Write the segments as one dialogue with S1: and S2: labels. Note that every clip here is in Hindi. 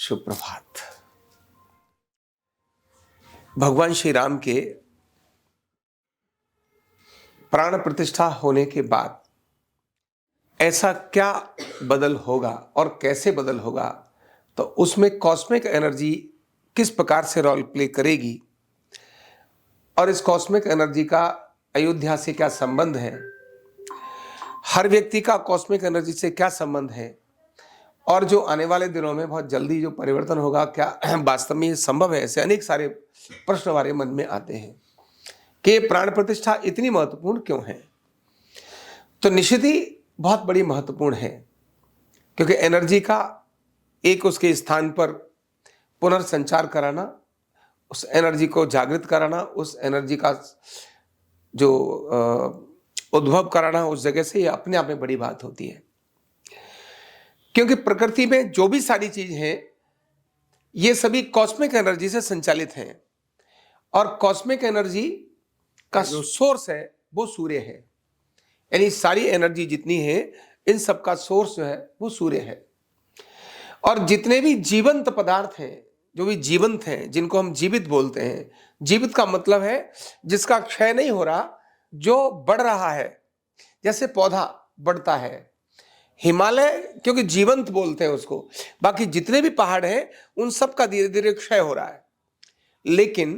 S1: सुप्रभात। भगवान श्री राम के प्राण प्रतिष्ठा होने के बाद ऐसा क्या बदल होगा और कैसे बदल होगा, तो उसमें कॉस्मिक एनर्जी किस प्रकार से रोल प्ले करेगी और इस कॉस्मिक एनर्जी का अयोध्या से क्या संबंध है, हर व्यक्ति का कॉस्मिक एनर्जी से क्या संबंध है और जो आने वाले दिनों में बहुत जल्दी जो परिवर्तन होगा, क्या वास्तव में ये संभव है। ऐसे अनेक सारे प्रश्न हमारे मन में आते हैं कि प्राण प्रतिष्ठा इतनी महत्वपूर्ण क्यों है। तो निश्चित ही बहुत बड़ी महत्वपूर्ण है, क्योंकि एनर्जी का एक उसके स्थान पर पुनर्संचार कराना, उस एनर्जी को जागृत कराना, उस एनर्जी का जो उद्भव कराना उस जगह से, ये अपने आप में बड़ी बात होती है। क्योंकि प्रकृति में जो भी सारी चीज है ये सभी कॉस्मिक एनर्जी से संचालित हैं और कॉस्मिक एनर्जी का जो सोर्स है वो सूर्य है। यानी सारी एनर्जी जितनी है इन सब का सोर्स जो है वो सूर्य है। और जितने भी जीवंत पदार्थ हैं, जो भी जीवंत हैं, जिनको हम जीवित बोलते हैं, जीवित का मतलब है जिसका क्षय नहीं हो रहा, जो बढ़ रहा है। जैसे पौधा बढ़ता है, हिमालय क्योंकि जीवंत बोलते हैं उसको, बाकी जितने भी पहाड़ हैं उन सब का धीरे धीरे क्षय हो रहा है, लेकिन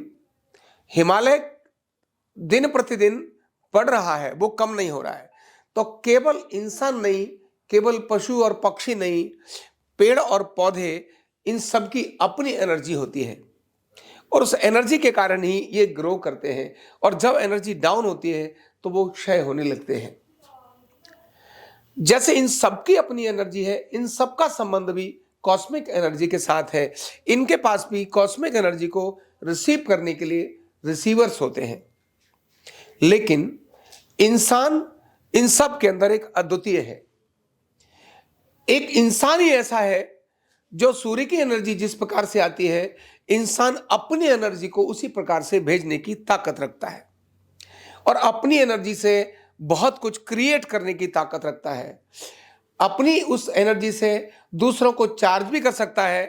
S1: हिमालय दिन प्रतिदिन बढ़ रहा है, वो कम नहीं हो रहा है। तो केवल इंसान नहीं, केवल पशु और पक्षी नहीं, पेड़ और पौधे, इन सब की अपनी एनर्जी होती है और उस एनर्जी के कारण ही ये ग्रो करते हैं। और जब एनर्जी डाउन होती है तो वो क्षय होने लगते हैं। जैसे इन सबकी अपनी एनर्जी है, इन सबका संबंध भी कॉस्मिक एनर्जी के साथ है। इनके पास भी कॉस्मिक एनर्जी को रिसीव करने के लिए रिसीवर्स होते हैं, लेकिन इंसान इन सब के अंदर एक अद्वितीय है। एक इंसान ही ऐसा है जो सूर्य की एनर्जी जिस प्रकार से आती है, इंसान अपनी एनर्जी को उसी प्रकार से भेजने की ताकत रखता है और अपनी एनर्जी से बहुत कुछ क्रिएट करने की ताकत रखता है। अपनी उस एनर्जी से दूसरों को चार्ज भी कर सकता है,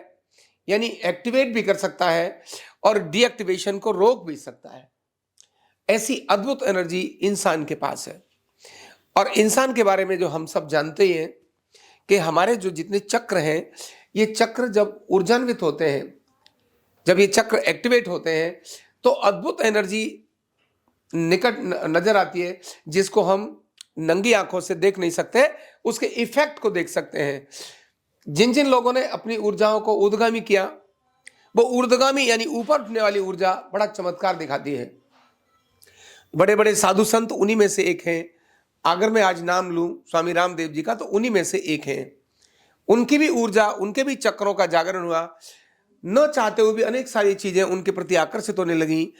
S1: यानी एक्टिवेट भी कर सकता है और डीएक्टिवेशन को रोक भी सकता है। ऐसी अद्भुत एनर्जी इंसान के पास है। और इंसान के बारे में जो हम सब जानते ही हैं कि हमारे जो जितने चक्र हैं, ये चक्र जब ऊर्जान्वित होते हैं, जब ये चक्र एक्टिवेट होते हैं तो अद्भुत एनर्जी निकट नजर आती है, जिसको हम नंगी आंखों से देख नहीं सकते, उसके इफेक्ट को देख सकते हैं। जिन जिन लोगों ने अपनी ऊर्जाओं को ऊर्ध्वगामी किया, वो ऊर्ध्वगामी यानी ऊपर उठने वाली ऊर्जा बड़ा चमत्कार दिखाती है। बड़े बड़े साधु संत उन्हीं में से एक हैं। अगर मैं आज नाम लूं स्वामी रामदेव जी का, तो उन्हीं में से एक हैं। उनकी भी ऊर्जा, उनके भी चक्रों का जागरण हुआ। न चाहते हुए भी अनेक सारी चीजें उनके प्रति आकर्षित होने लगी।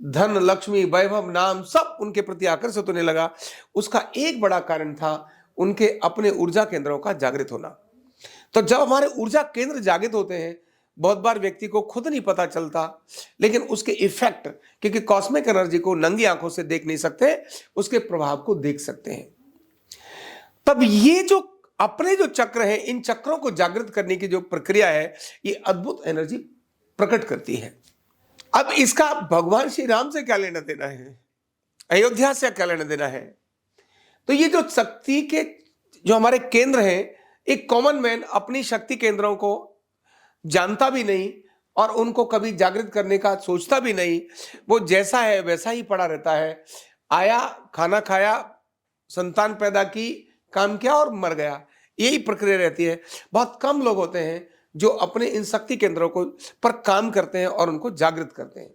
S1: धन, लक्ष्मी, वैभव, नाम सब उनके प्रति आकर्षित होने लगा। उसका एक बड़ा कारण था उनके अपने ऊर्जा केंद्रों का जागृत होना। तो जब हमारे ऊर्जा केंद्र जागृत होते हैं, बहुत बार व्यक्ति को खुद नहीं पता चलता, लेकिन उसके इफेक्ट, क्योंकि कॉस्मिक एनर्जी को नंगी आंखों से देख नहीं सकते, उसके प्रभाव को देख सकते हैं। तब ये जो अपने जो चक्र हैं, इन चक्रों को जागृत करने की जो प्रक्रिया है, ये अद्भुत एनर्जी प्रकट करती है। अब इसका भगवान श्री राम से क्या लेना देना है, अयोध्या से क्या लेना देना है? तो ये जो शक्ति के जो हमारे केंद्र हैं, एक कॉमन मैन अपनी शक्ति केंद्रों को जानता भी नहीं और उनको कभी जागृत करने का सोचता भी नहीं। वो जैसा है वैसा ही पड़ा रहता है। आया, खाना खाया, संतान पैदा की, काम किया और मर गया, यही प्रक्रिया रहती है। बहुत कम लोग होते हैं जो अपने इन शक्ति केंद्रों को पर काम करते हैं और उनको जागृत करते हैं।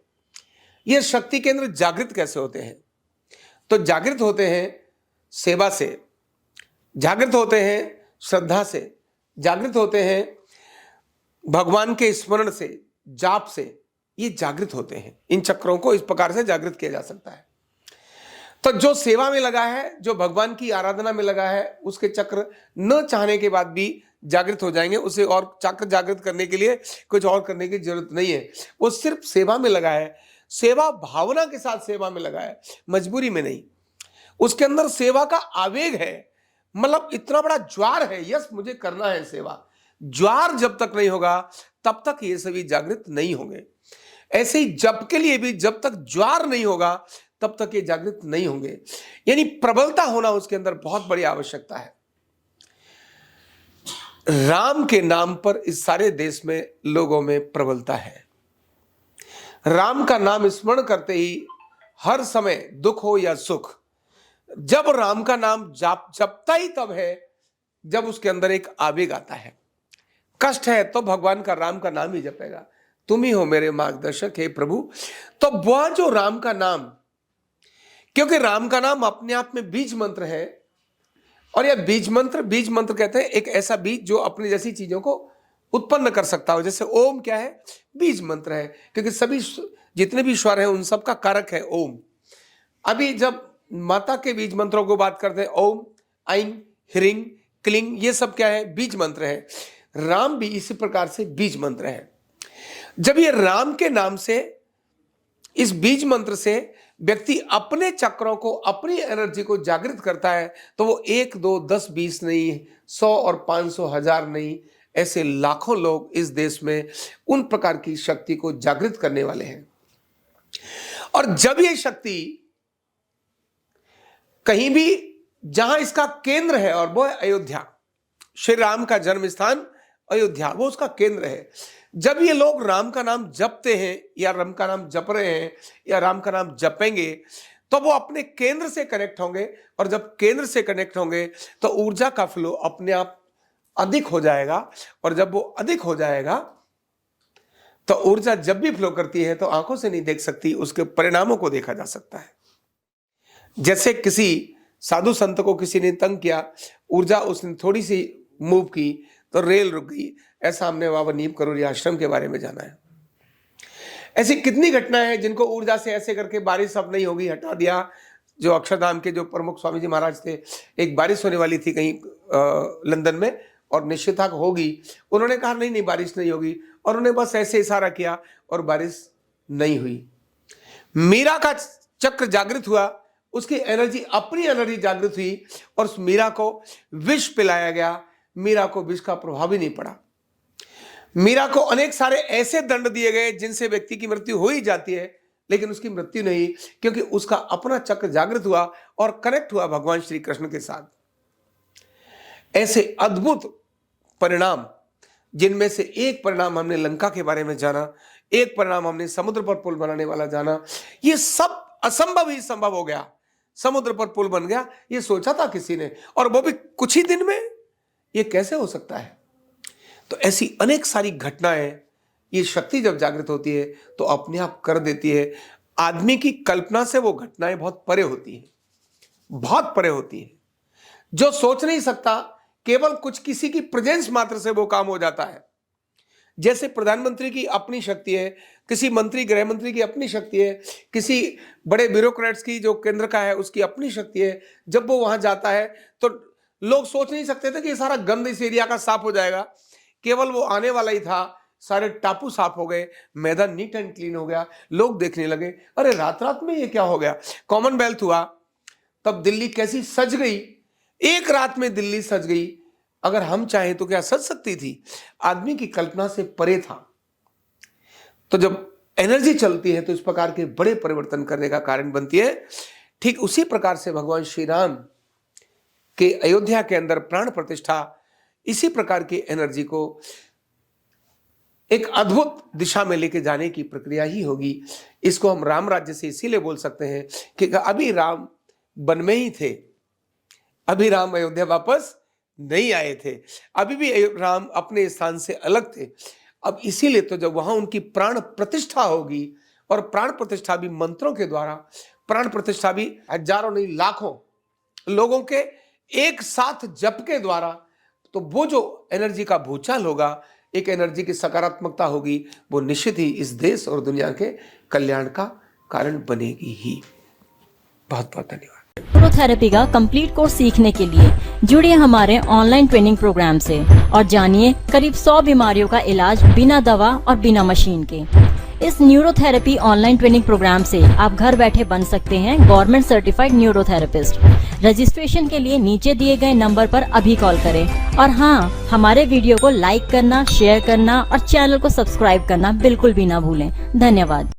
S1: ये शक्ति केंद्र जागृत कैसे होते हैं? तो जागृत होते हैं सेवा से, जागृत होते हैं श्रद्धा से, जागृत होते हैं भगवान के स्मरण से, जाप से। ये जागृत होते हैं। इन चक्रों को इस प्रकार से जागृत किया जा सकता है। तो जो सेवा में लगा है, जो भगवान की आराधना में लगा है, उसके चक्र न चाहने के बाद भी जागृत हो जाएंगे। उसे और चक्र जागृत करने के लिए कुछ और करने की जरूरत नहीं है। वो सिर्फ सेवा में लगा है, सेवा भावना के साथ सेवा में लगा है, मजबूरी में नहीं। उसके अंदर सेवा का आवेग है, मतलब इतना बड़ा ज्वार है, यस मुझे करना है सेवा। ज्वार जब तक नहीं होगा तब तक ये सभी जागृत नहीं होंगे। ऐसे ही जप के लिए भी जब तक ज्वार नहीं होगा तब तक ये जागृत नहीं होंगे। यानी प्रबलता होना उसके अंदर बहुत बड़ी आवश्यकता है। राम के नाम पर इस सारे देश में लोगों में प्रबलता है। राम का नाम स्मरण करते ही हर समय दुख हो या सुख, जब राम का नाम जपता ही तब है जब उसके अंदर एक आवेग आता है। कष्ट है तो भगवान का राम का नाम ही जपेगा, तुम ही हो मेरे मार्गदर्शक हे प्रभु। तो वह जो राम का नाम, क्योंकि राम का नाम अपने आप में बीज मंत्र है, और यह बीज मंत्र कहते हैं एक ऐसा बीज जो अपनी जैसी चीजों को उत्पन्न कर सकता हो। जैसे ओम क्या है, बीज मंत्र है, क्योंकि सभी जितने भी स्वर हैं उन सब का कारक है ओम। अभी जब माता के बीज मंत्रों को बात करते हैं, ओम, ऐं, ह्रीं, क्लीं, ये सब क्या है, बीज मंत्र है। राम भी इसी प्रकार से बीज मंत्र है। जब ये राम के नाम से, इस बीज मंत्र से व्यक्ति अपने चक्रों को, अपनी एनर्जी को जागृत करता है, तो वो 1, 2, 10, 20 नहीं, 100 और 500, 1000 नहीं, ऐसे लाखों लोग इस देश में उन प्रकार की शक्ति को जागृत करने वाले हैं। और जब ये शक्ति कहीं भी, जहां इसका केंद्र है, और वो है अयोध्या, श्री राम का जन्म स्थान अयोध्या, वो उसका केंद्र है। जब ये लोग राम का नाम जपते हैं, या राम का नाम जप रहे हैं, या राम का नाम जपेंगे, तो वो अपने केंद्र से कनेक्ट होंगे। और जब केंद्र से कनेक्ट होंगे तो ऊर्जा का फ्लो अपने आप अधिक हो जाएगा। और जब वो अधिक हो जाएगा तो ऊर्जा जब भी फ्लो करती है तो आंखों से नहीं देख सकती, उसके परिणामों को देखा जा सकता है। जैसे किसी साधु संत को किसी ने तंग किया, ऊर्जा उसने थोड़ी सी मूव की तो रेल रुक गई। ऐसा हमने बाबा नीम करोली आश्रम के बारे में जाना है। ऐसी कितनी घटनाएं हैं जिनको ऊर्जा से ऐसे करके बारिश अब नहीं होगी हटा दिया। जो अक्षरधाम के जो प्रमुख स्वामी जी महाराज थे, एक बारिश होने वाली थी कहीं लंदन में, और निश्चित होगी, उन्होंने कहा नहीं बारिश नहीं होगी, और उन्होंने बस ऐसे इशारा किया और बारिश नहीं हुई। मीरा का चक्र जागृत हुआ, उसकी एनर्जी, अपनी एनर्जी जागृत हुई, और उस मीरा को विष पिलाया गया। मीरा को विष का प्रभाव ही नहीं पड़ा। मीरा को अनेक सारे ऐसे दंड दिए गए जिनसे व्यक्ति की मृत्यु हो ही जाती है, लेकिन उसकी मृत्यु नहीं, क्योंकि उसका अपना चक्र जागृत हुआ और कनेक्ट हुआ भगवान श्री कृष्ण के साथ। ऐसे अद्भुत परिणाम, जिनमें से एक परिणाम हमने लंका के बारे में जाना, एक परिणाम हमने समुद्र पर पुल बनाने वाला जाना। ये सब असंभव ही संभव हो गया। समुद्र पर पुल बन गया, ये सोचा था किसी ने, और वो भी कुछ ही दिन में। ये कैसे हो सकता है? तो ऐसी अनेक सारी घटनाएं, ये शक्ति जब जागृत होती है तो अपने आप कर देती है। आदमी की कल्पना से वो घटनाएं बहुत परे होती हैं, बहुत परे होती हैं। जो सोच नहीं सकता, केवल कुछ किसी की प्रेजेंस मात्र से वो काम हो जाता है। जैसे प्रधानमंत्री की अपनी शक्ति है, किसी मंत्री, गृह मंत्री की अपनी शक्ति है, किसी बड़े ब्यूरोक्रेट्स की जो केंद्र का है उसकी अपनी शक्ति है। जब वो वहां जाता है तो लोग सोच नहीं सकते थे कि ये सारा गंद इस एरिया का साफ हो जाएगा। केवल वो आने वाला ही था, सारे टापू साफ हो गए, मैदान नीट एंड क्लीन हो गया। लोग देखने लगे, अरे रात रात में ये क्या हो गया। कॉमनवेल्थ हुआ, तब दिल्ली कैसी सज गई, एक रात में दिल्ली सज गई। अगर हम चाहें तो क्या सज सकती थी? आदमी की कल्पना से परे था। तो जब एनर्जी चलती है तो इस प्रकार के बड़े परिवर्तन करने का कारण बनती है। ठीक उसी प्रकार से भगवान श्री राम के अयोध्या के अंदर प्राण प्रतिष्ठा इसी प्रकार की एनर्जी को एक अद्भुत दिशा में लेके जाने की प्रक्रिया ही होगी। इसको हम राम राज्य से इसीलिए बोल सकते हैं कि अभी राम वन में ही थे, अभी राम अयोध्या वापस नहीं आए थे, अभी भी राम अपने स्थान से अलग थे। अब इसीलिए तो जब वहां उनकी प्राण प्रतिष्ठा होगी, और प्राण प्रतिष्ठा भी मंत्रों के द्वारा, प्राण प्रतिष्ठा भी हजारों नहीं लाखों लोगों के एक साथ जप के द्वारा, तो वो जो एनर्जी का भूचाल होगा, एक एनर्जी की सकारात्मकता होगी, वो निश्चित ही इस देश और दुनिया के कल्याण का कारण बनेगी ही। बहुत बहुत धन्यवाद।
S2: न्यूरोथेरेपी का कंप्लीट कोर्स सीखने के लिए जुड़िए हमारे ऑनलाइन ट्रेनिंग प्रोग्राम से और जानिए करीब 100 बीमारियों का इलाज बिना दवा और बिना मशीन के। इस न्यूरोथेरेपी ऑनलाइन ट्रेनिंग प्रोग्राम से आप घर बैठे बन सकते हैं गवर्नमेंट सर्टिफाइड न्यूरोथेरेपिस्ट। रजिस्ट्रेशन के लिए नीचे दिए गए नंबर पर अभी कॉल करें और हाँ, हमारे वीडियो को लाइक करना, शेयर करना और चैनल को सब्सक्राइब करना बिल्कुल भी ना भूलें। धन्यवाद।